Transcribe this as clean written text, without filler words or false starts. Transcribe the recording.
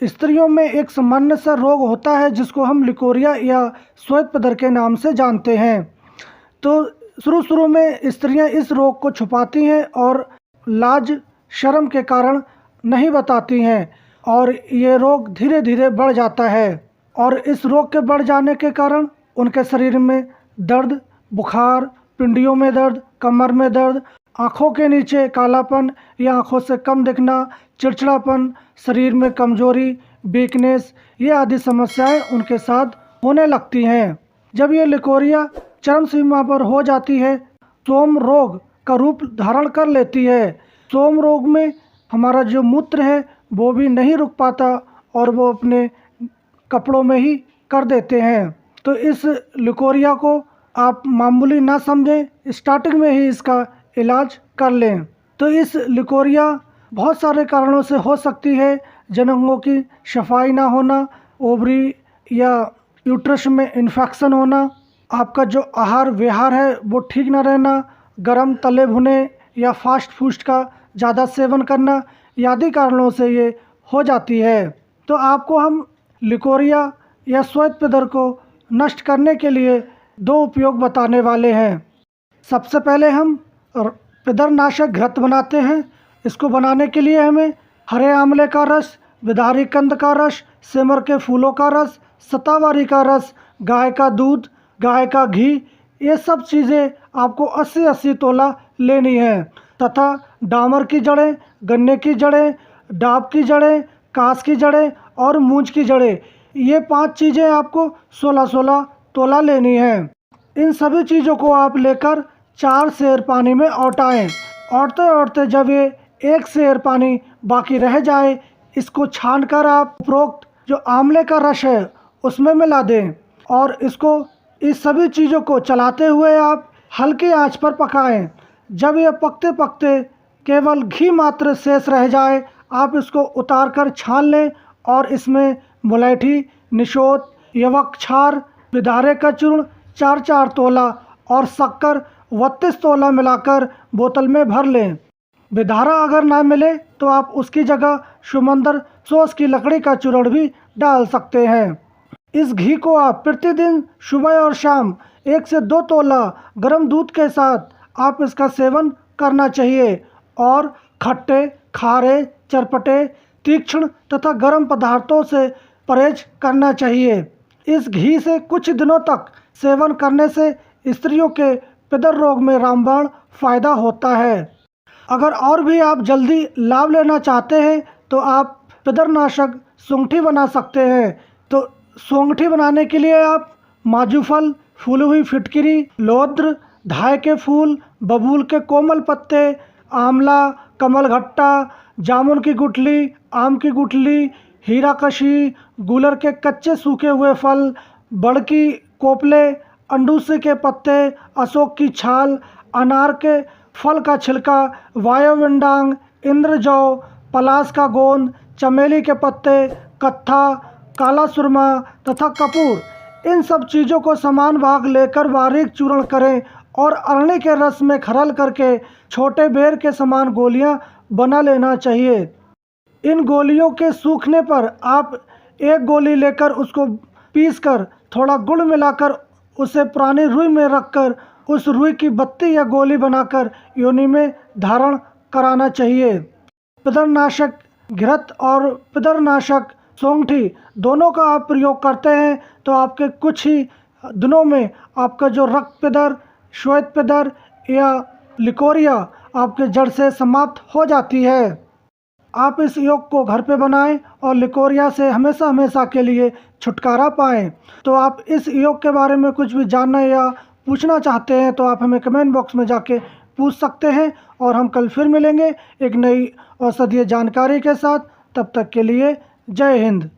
स्त्रियों में एक सामान्य सा रोग होता है जिसको हम लिकोरिया या श्वेतपदर के नाम से जानते हैं। तो शुरू में स्त्रियां इस रोग को छुपाती हैं और लाज शर्म के कारण नहीं बताती हैं और ये रोग धीरे धीरे बढ़ जाता है। और इस रोग के बढ़ जाने के कारण उनके शरीर में दर्द, बुखार, पिंडियों में दर्द, कमर में दर्द, आँखों के नीचे कालापन या आँखों से कम दिखना, चिड़चिड़ापन, शरीर में कमजोरी, वीकनेस, ये आदि समस्याएं उनके साथ होने लगती हैं। जब ये लिकोरिया चरम सीमा पर हो जाती है, सोम रोग का रूप धारण कर लेती है। सोम रोग में हमारा जो मूत्र है वो भी नहीं रुक पाता और वो अपने कपड़ों में ही कर देते हैं। तो इस लिकोरिया को आप मामूली ना समझें, स्टार्टिंग में ही इसका इलाज कर लें। तो इस लिकोरिया बहुत सारे कारणों से हो सकती है। जननांगों की सफाई ना होना, ओवरी या यूट्रस में इन्फेक्शन होना, आपका जो आहार विहार है वो ठीक ना रहना, गरम तले भुने या फास्ट फूड का ज़्यादा सेवन करना, आदि कारणों से ये हो जाती है। तो आपको हम लिकोरिया या श्वेतपदर को नष्ट करने के लिए 2 उपयोग बताने वाले हैं। सबसे पहले हम पिदरनाशक घृत बनाते हैं। इसको बनाने के लिए हमें हरे आंवले का रस, विदारी कंद का रस, सिमर के फूलों का रस, शतावरी का रस, गाय का दूध, गाय का घी, ये सब चीज़ें आपको 80-80 तोला लेनी है। तथा डामर की जड़ें, गन्ने की जड़ें, डाब की जड़ें, कास की जड़ें और मूंज की जड़ें, ये 5 चीज़ें आपको 16-16 तोला लेनी है। इन सभी चीज़ों को आप लेकर 4 सेर पानी में औटाएं। औटते औटते जब ये 1 सेर पानी बाकी रह जाए, इसको छानकर आप उपरोक्त जो आंवले का रस है उसमें मिला दें और इसको इस सभी चीज़ों को चलाते हुए आप हल्की आंच पर पकाएं। जब ये पकते पकते केवल घी मात्र शेष रह जाए, आप इसको उतार कर छान लें और इसमें मुलैठी, निशोत, यवक क्षार, विदारे का चूर्ण 4-4 तोला और शक्कर 32 तोला मिलाकर बोतल में भर लें। विदारा अगर ना मिले तो आप उसकी जगह सुमंदर सोस की लकड़ी का चूर्ण भी डाल सकते हैं। इस घी को आप प्रतिदिन सुबह और शाम 1 से 2 तोला गर्म दूध के साथ आप इसका सेवन करना चाहिए और खट्टे, खारे, चरपटे, तीक्ष्ण तथा गर्म पदार्थों से परहेज करना चाहिए। इस घी से कुछ दिनों तक सेवन करने से स्त्रियों के पिदर रोग में रामबाण फायदा होता है। अगर और भी आप जल्दी लाभ लेना चाहते हैं तो आप पिदरनाशक सूंठी बना सकते हैं। तो सूंठी बनाने के लिए आप माजूफल, फूली हुई फिटकिरी, लोद्र, धाय के फूल, बबूल के कोमल पत्ते, आंवला, कमलघट्टा, जामुन की गुठली, आम की गुठली, हीराकशी, गूलर के कच्चे सूखे हुए फल, बड़की कोपले, अंडूसी के पत्ते, अशोक की छाल, अनार के फल का छिलका, वायोविंडांग, इंद्रजौ, पलाश का गोंद, चमेली के पत्ते, कत्था, काला सुरमा तथा कपूर, इन सब चीज़ों को समान भाग लेकर बारीक चूर्ण करें और अरणी के रस में खरल करके छोटे बेर के समान गोलियां बना लेना चाहिए। इन गोलियों के सूखने पर आप 1 गोली लेकर उसको पीसकर थोड़ा गुड़ मिलाकर उसे पुरानी रुई में रखकर उस रुई की बत्ती या गोली बनाकर योनि में धारण कराना चाहिए। पिदरनाशक घृत और पिदरनाशक सूंठी दोनों का आप प्रयोग करते हैं तो आपके कुछ ही दिनों में आपका जो रक्त पिदर, श्वेत पिदर या लिकोरिया आपके जड़ से समाप्त हो जाती है। आप इस योग को घर पे बनाएं और लिकोरिया से हमेशा हमेशा के लिए छुटकारा पाएं। तो आप इस योग के बारे में कुछ भी जानना या पूछना चाहते हैं तो आप हमें कमेंट बॉक्स में जाके पूछ सकते हैं और हम कल फिर मिलेंगे एक नई औषधीय जानकारी के साथ। तब तक के लिए जय हिंद।